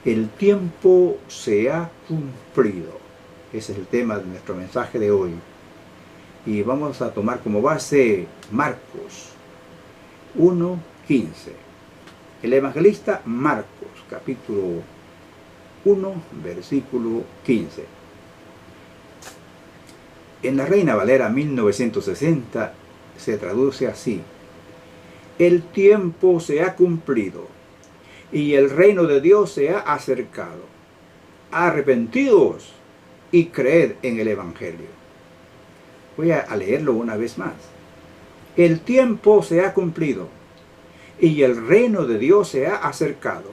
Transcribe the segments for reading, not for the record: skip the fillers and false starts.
El tiempo se ha cumplido. Ese es el tema de nuestro mensaje de hoy. Y vamos a tomar como base Marcos 1:15. El evangelista Marcos, capítulo 1, versículo 15. En la Reina Valera 1960 se traduce así: el tiempo se ha cumplido y el reino de Dios se ha acercado. Arrepentidos y creed en el Evangelio. Voy a leerlo una vez más. El tiempo se ha cumplido y el reino de Dios se ha acercado.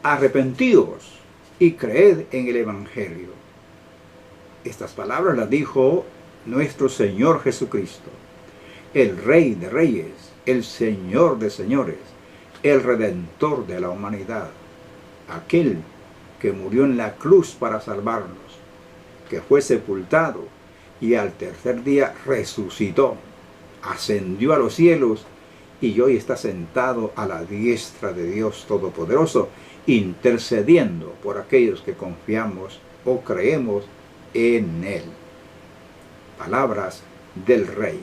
Arrepentidos y creed en el Evangelio. Estas palabras las dijo nuestro Señor Jesucristo, el Rey de Reyes, el Señor de Señores, el Redentor de la humanidad, aquel que murió en la cruz para salvarnos, que fue sepultado y al tercer día resucitó, ascendió a los cielos y hoy está sentado a la diestra de Dios Todopoderoso, intercediendo por aquellos que confiamos o creemos en Él. Palabras del Rey.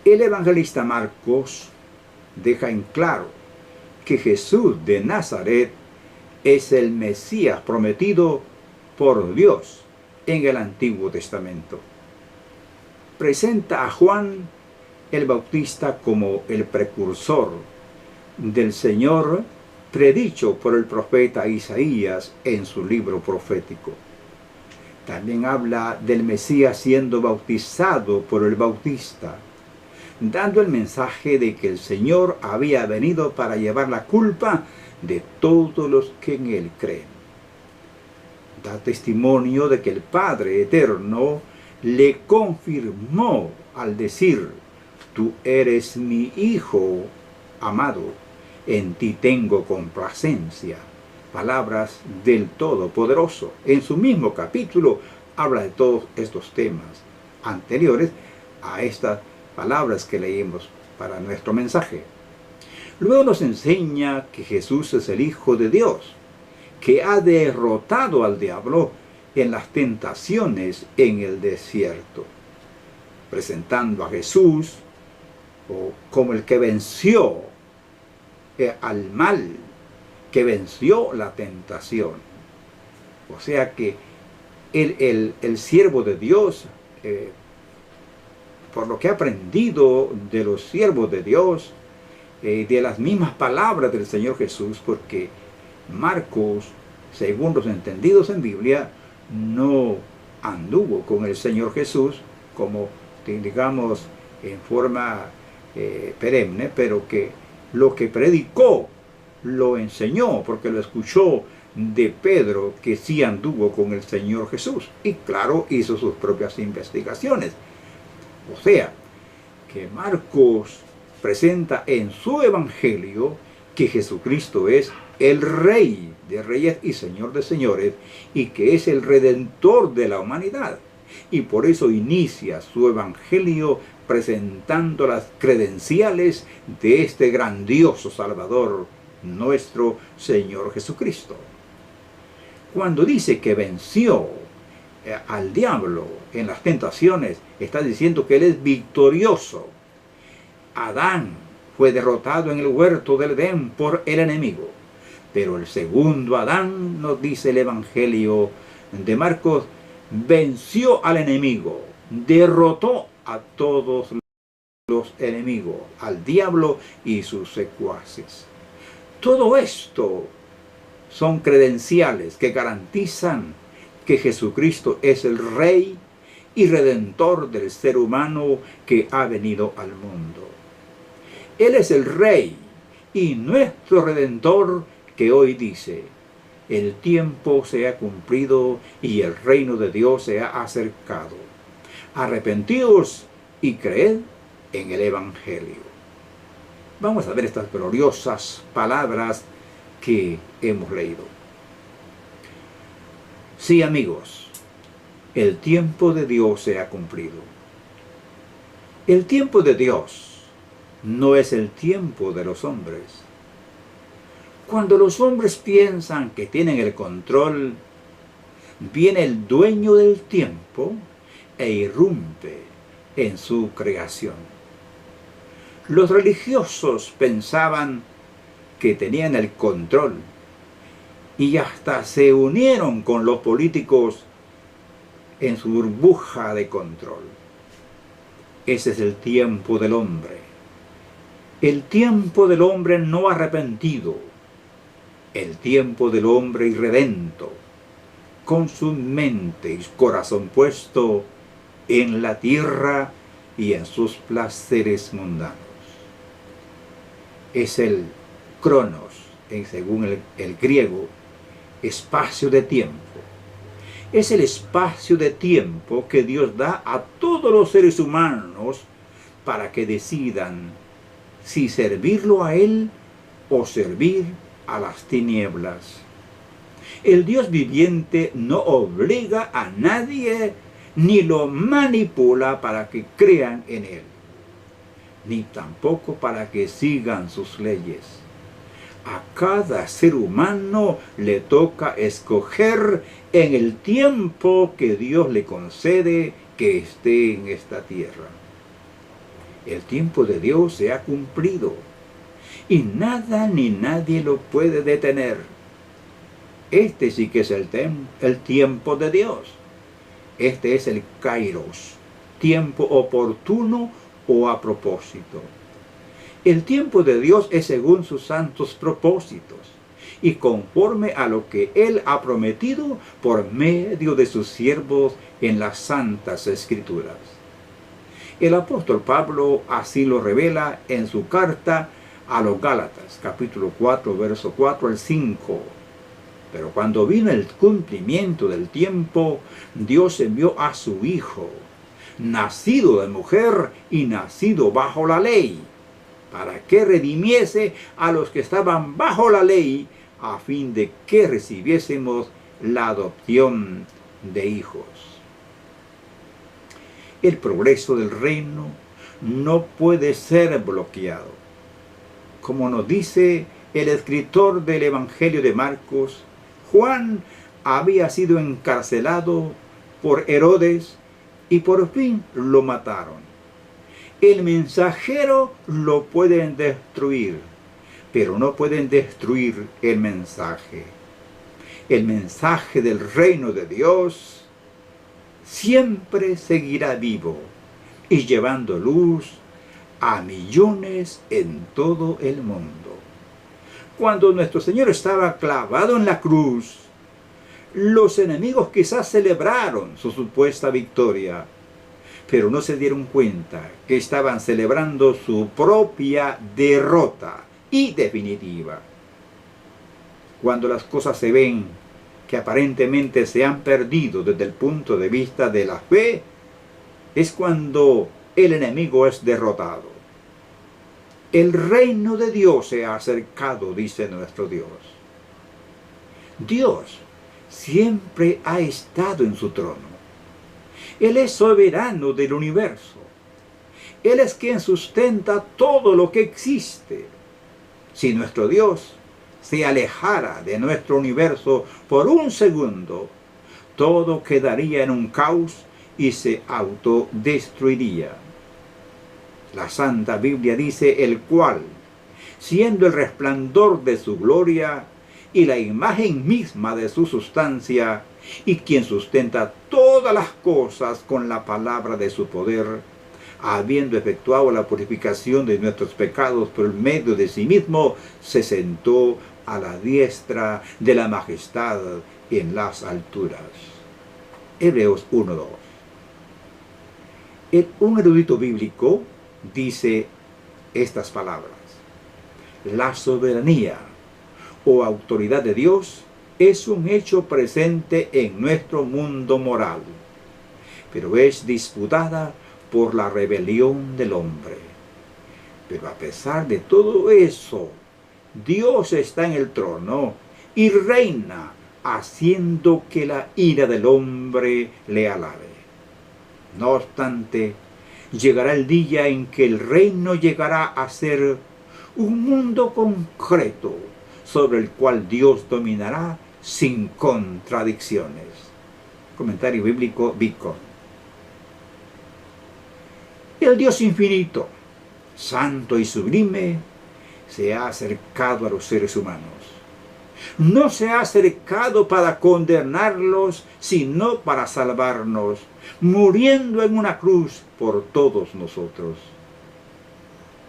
El evangelista Marcos deja en claro que Jesús de Nazaret es el Mesías prometido por Dios en el Antiguo Testamento. Presenta a Juan el Bautista como el precursor del Señor predicho por el profeta Isaías en su libro profético. También habla del Mesías siendo bautizado por el Bautista, dando el mensaje de que el Señor había venido para llevar la culpa de todos los que en Él creen. Da testimonio de que el Padre Eterno le confirmó al decir: tú eres mi Hijo amado, en ti tengo complacencia. Palabras del Todopoderoso. En su mismo capítulo habla de todos estos temas anteriores a estas palabras que leímos para nuestro mensaje. Luego nos enseña que Jesús es el Hijo de Dios, que ha derrotado al diablo en las tentaciones en el desierto, presentando a Jesús como el que venció al mal, que venció la tentación. O sea que el siervo de Dios, por lo que ha aprendido de los siervos de Dios, de las mismas palabras del Señor Jesús, porque Marcos, según los entendidos en Biblia, no anduvo con el Señor Jesús como, digamos, en forma perenne, pero que lo que predicó lo enseñó, porque lo escuchó de Pedro, que sí anduvo con el Señor Jesús, y claro, hizo sus propias investigaciones. O sea, que Marcos presenta en su evangelio que Jesucristo es el Rey de Reyes y Señor de Señores, y que es el Redentor de la humanidad. Y por eso inicia su evangelio presentando las credenciales de este grandioso Salvador, nuestro Señor Jesucristo. Cuando dice que venció al diablo en las tentaciones, está diciendo que Él es victorioso. Adán fue derrotado en el huerto del Edén por el enemigo, pero el segundo Adán, nos dice el Evangelio de Marcos, venció al enemigo, derrotó a todos los enemigos, al diablo y sus secuaces. Todo esto son credenciales que garantizan que Jesucristo es el Rey y Redentor del ser humano que ha venido al mundo. Él es el Rey y nuestro Redentor, que hoy dice: el tiempo se ha cumplido y el reino de Dios se ha acercado. Arrepentidos y creed en el Evangelio. Vamos a ver estas gloriosas palabras que hemos leído. Sí, amigos, el tiempo de Dios se ha cumplido. El tiempo de Dios no es el tiempo de los hombres. Cuando los hombres piensan que tienen el control, viene el dueño del tiempo e irrumpe en su creación. Los religiosos pensaban que tenían el control y hasta se unieron con los políticos en su burbuja de control. Ese es el tiempo del hombre. El tiempo del hombre no arrepentido. El tiempo del hombre irredento, con su mente y corazón puesto en la tierra y en sus placeres mundanos. Es el cronos, según el griego, espacio de tiempo. Es el espacio de tiempo que Dios da a todos los seres humanos para que decidan si servirlo a Él o servir a las tinieblas. El Dios viviente no obliga a nadie ni lo manipula para que crean en Él, ni tampoco para que sigan sus leyes. A cada ser humano le toca escoger en el tiempo que Dios le concede que esté en esta tierra. El tiempo de Dios se ha cumplido y nada ni nadie lo puede detener. Este sí que es el tiempo de Dios. Este es el kairos, tiempo oportuno o a propósito. El tiempo de Dios es según sus santos propósitos y conforme a lo que Él ha prometido por medio de sus siervos en las santas escrituras. El apóstol Pablo así lo revela en su carta a los Gálatas, capítulo 4, verso 4 al 5. Pero cuando vino el cumplimiento del tiempo, Dios envió a su Hijo, nacido de mujer y nacido bajo la ley, para que redimiese a los que estaban bajo la ley, a fin de que recibiésemos la adopción de hijos. El progreso del reino no puede ser bloqueado. Como nos dice el escritor del Evangelio de Marcos, Juan había sido encarcelado por Herodes y por fin lo mataron. El mensajero lo pueden destruir, pero no pueden destruir el mensaje. El mensaje del reino de Dios siempre seguirá vivo y llevando luz a millones en todo el mundo. Cuando nuestro Señor estaba clavado en la cruz, los enemigos quizás celebraron su supuesta victoria, pero no se dieron cuenta que estaban celebrando su propia derrota y definitiva. Cuando las cosas se ven que aparentemente se han perdido desde el punto de vista de la fe, es cuando el enemigo es derrotado. El reino de Dios se ha acercado, dice nuestro Dios. Dios siempre ha estado en su trono. Él es soberano del universo. Él es quien sustenta todo lo que existe. Si nuestro Dios se alejara de nuestro universo por un segundo, todo quedaría en un caos y se autodestruiría. La Santa Biblia dice: el cual, siendo el resplandor de su gloria y la imagen misma de su sustancia, y quien sustenta todas las cosas con la palabra de su poder, habiendo efectuado la purificación de nuestros pecados por medio de sí mismo, se sentó a la diestra de la majestad en las alturas. Hebreos 1:2. Un erudito bíblico dice estas palabras: la soberanía o autoridad de Dios es un hecho presente en nuestro mundo moral, pero es disputada por la rebelión del hombre. Pero a pesar de todo eso, Dios está en el trono y reina, haciendo que la ira del hombre le alabe. No obstante, llegará el día en que el reino llegará a ser un mundo concreto, sobre el cual Dios dominará sin contradicciones. Comentario bíblico Bicon. El Dios infinito, santo y sublime, se ha acercado a los seres humanos. No se ha acercado para condenarlos, sino para salvarnos, muriendo en una cruz por todos nosotros.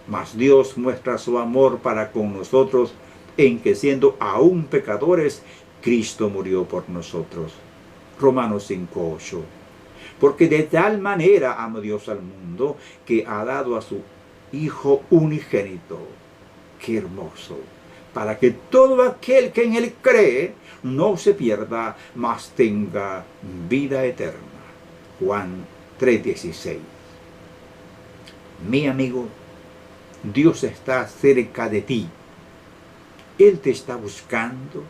Mas Dios muestra su amor para con nosotros en que siendo aún pecadores, Cristo murió por nosotros. Romanos 5:8. Porque de tal manera amó Dios al mundo que ha dado a su Hijo unigénito. ¡Qué hermoso! Para que todo aquel que en Él cree no se pierda, mas tenga vida eterna. Juan 3:16. Mi amigo, Dios está cerca de ti. Él te está buscando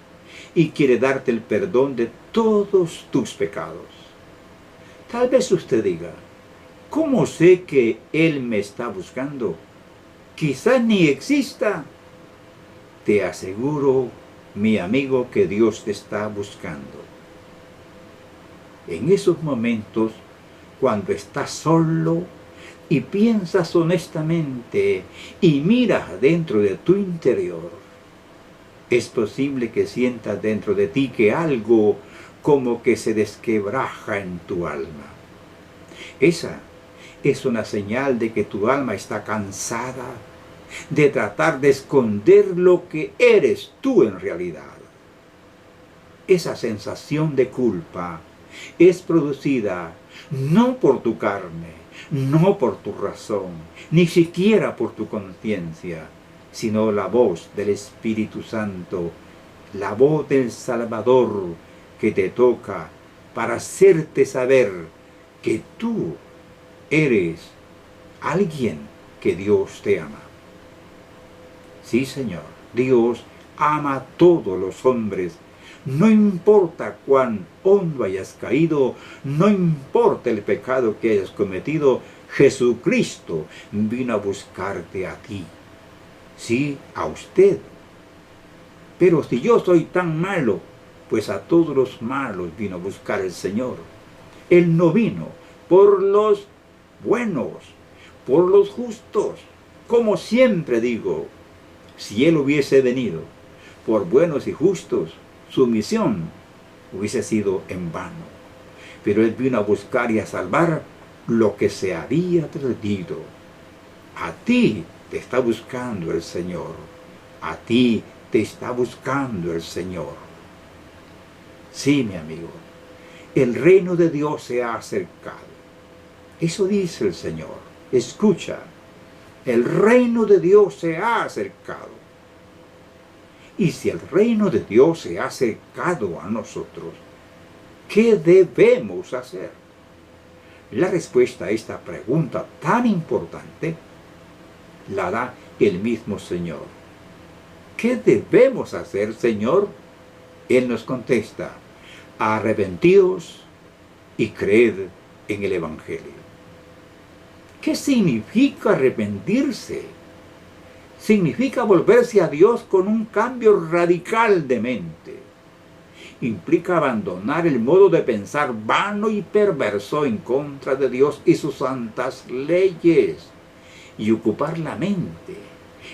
y quiere darte el perdón de todos tus pecados. Tal vez usted diga, ¿cómo sé que Él me está buscando? Quizás ni exista. Te aseguro, mi amigo, que Dios te está buscando. En esos momentos, cuando estás solo y piensas honestamente y miras dentro de tu interior, es posible que sientas dentro de ti que algo como que se desquebraja en tu alma. Esa es una señal de que tu alma está cansada de tratar de esconder lo que eres tú en realidad. Esa sensación de culpa es producida no por tu carne, no por tu razón, ni siquiera por tu conciencia, sino la voz del Espíritu Santo, la voz del Salvador que te toca para hacerte saber que tú eres alguien que Dios te ama. Sí, Señor, Dios ama a todos los hombres. No importa cuán hondo hayas caído, no importa el pecado que hayas cometido, Jesucristo vino a buscarte a ti. Sí, a usted. Pero si yo soy tan malo, pues a todos los malos vino a buscar el Señor. Él no vino por los buenos, por los justos. Como siempre digo, si Él hubiese venido por buenos y justos, su misión hubiese sido en vano. Pero Él vino a buscar y a salvar lo que se había perdido. A ti te está buscando el Señor. A ti te está buscando el Señor. Sí, mi amigo, el reino de Dios se ha acercado. Eso dice el Señor. Escucha, el reino de Dios se ha acercado. Y si el reino de Dios se ha acercado a nosotros, ¿qué debemos hacer? La respuesta a esta pregunta tan importante la da el mismo Señor. ¿Qué debemos hacer, Señor? Él nos contesta, arrepentíos y creed en el Evangelio. ¿Qué significa arrepentirse? Significa volverse a Dios con un cambio radical de mente. Implica abandonar el modo de pensar vano y perverso en contra de Dios y sus santas leyes y ocupar la mente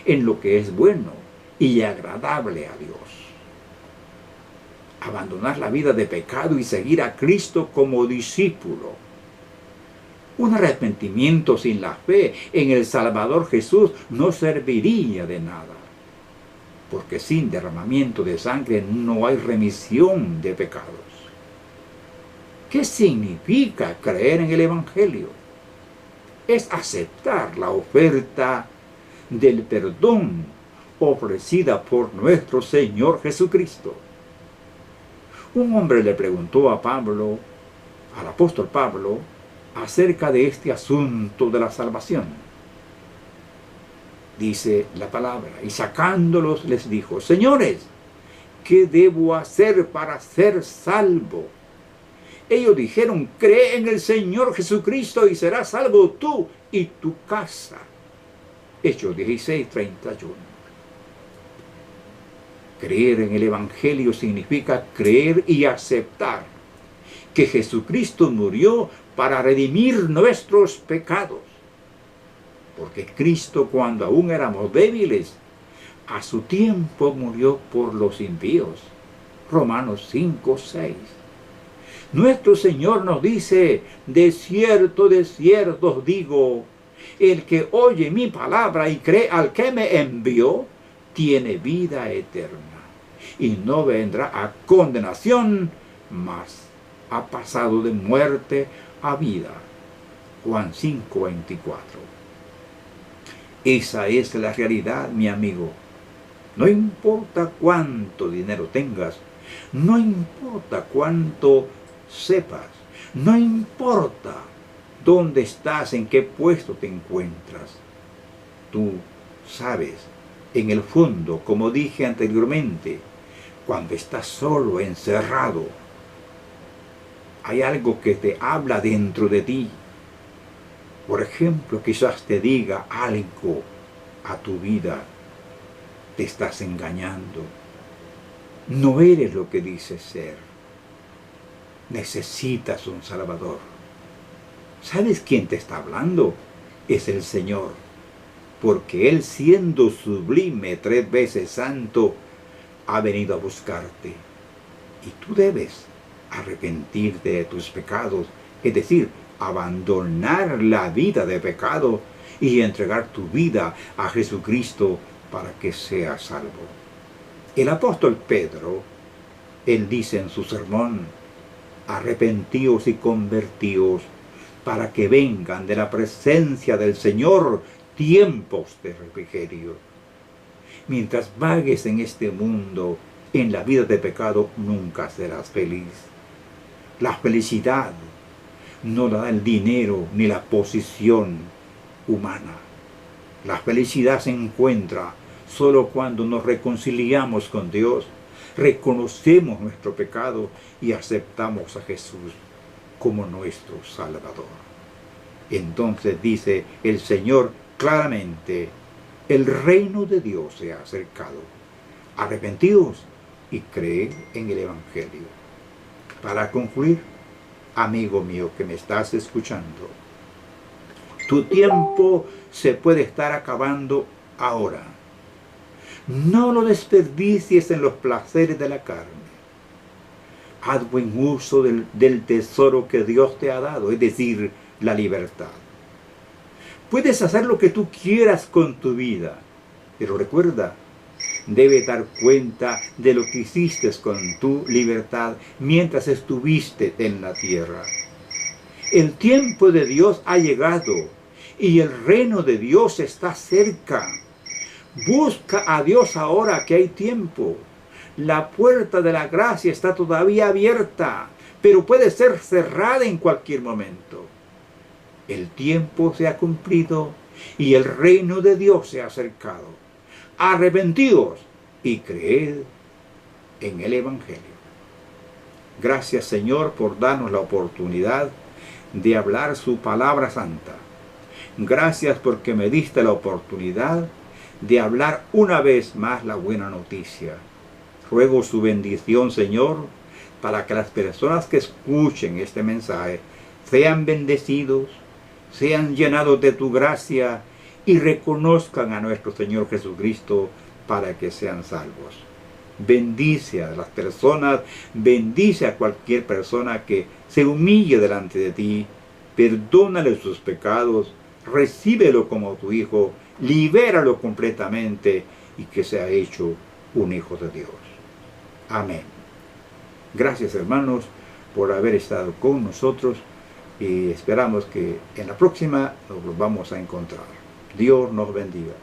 en lo que es bueno y agradable a Dios. Abandonar la vida de pecado y seguir a Cristo como discípulo. Un arrepentimiento sin la fe en el Salvador Jesús no serviría de nada, porque sin derramamiento de sangre no hay remisión de pecados. ¿Qué significa creer en el Evangelio? Es aceptar la oferta del perdón ofrecida por nuestro Señor Jesucristo. Un hombre le preguntó a Pablo, al apóstol Pablo, acerca de este asunto de la salvación. Dice la palabra, y sacándolos les dijo, señores, ¿qué debo hacer para ser salvo? Ellos dijeron, cree en el Señor Jesucristo y serás salvo tú y tu casa. Hechos 16:31. Creer en el Evangelio significa creer y aceptar que Jesucristo murió para redimir nuestros pecados. Porque Cristo, cuando aún éramos débiles, a su tiempo murió por los impíos. Romanos 5:6. Nuestro Señor nos dice: de cierto os digo, el que oye mi palabra y cree al que me envió, tiene vida eterna, y no vendrá a condenación, mas ha pasado de muerte a vida. Juan 5:24. Esa es la realidad, mi amigo. No importa cuánto dinero tengas, no importa cuánto sepas, no importa dónde estás, en qué puesto te encuentras. Tú sabes, en el fondo, como dije anteriormente, cuando estás solo, encerrado, hay algo que te habla dentro de ti. Por ejemplo, quizás te diga algo a tu vida: te estás engañando, no eres lo que dices ser, necesitas un Salvador. ¿Sabes quién te está hablando? Es el Señor, porque Él, siendo sublime, 3 veces santo, ha venido a buscarte. Y tú debes arrepentirte de tus pecados, es decir, abandonar la vida de pecado y entregar tu vida a Jesucristo para que seas salvo. El apóstol Pedro, él dice en su sermón: arrepentíos y convertíos, para que vengan de la presencia del Señor tiempos de refrigerio. Mientras vagues en este mundo, en la vida de pecado, nunca serás feliz. La felicidad no la da el dinero ni la posición humana. La felicidad se encuentra solo cuando nos reconciliamos con Dios, reconocemos nuestro pecado y aceptamos a Jesús como nuestro Salvador. Entonces dice el Señor claramente: el reino de Dios se ha acercado. Arrepentíos y creed en el Evangelio. Para concluir, amigo mío que me estás escuchando, tu tiempo se puede estar acabando ahora. No lo desperdicies en los placeres de la carne. Haz buen uso del tesoro que Dios te ha dado, es decir, la libertad. Puedes hacer lo que tú quieras con tu vida, pero recuerda, debes dar cuenta de lo que hiciste con tu libertad mientras estuviste en la tierra. El tiempo de Dios ha llegado y el reino de Dios está cerca. Busca a Dios ahora que hay tiempo. La puerta de la gracia está todavía abierta, pero puede ser cerrada en cualquier momento. El tiempo se ha cumplido y el reino de Dios se ha acercado. Arrepentíos y creed en el Evangelio. Gracias, Señor, por darnos la oportunidad de hablar su palabra santa. Gracias porque me diste la oportunidad de hablar una vez más la buena noticia. Ruego su bendición, Señor, para que las personas que escuchen este mensaje sean bendecidos, sean llenados de tu gracia y reconozcan a nuestro Señor Jesucristo para que sean salvos. Bendice a las personas, bendice a cualquier persona que se humille delante de ti, perdónale sus pecados, recíbelo como tu hijo, libéralo completamente y que sea hecho un hijo de Dios. Amén. Gracias, hermanos, por haber estado con nosotros y esperamos que en la próxima nos vamos a encontrar. Dios nos bendiga.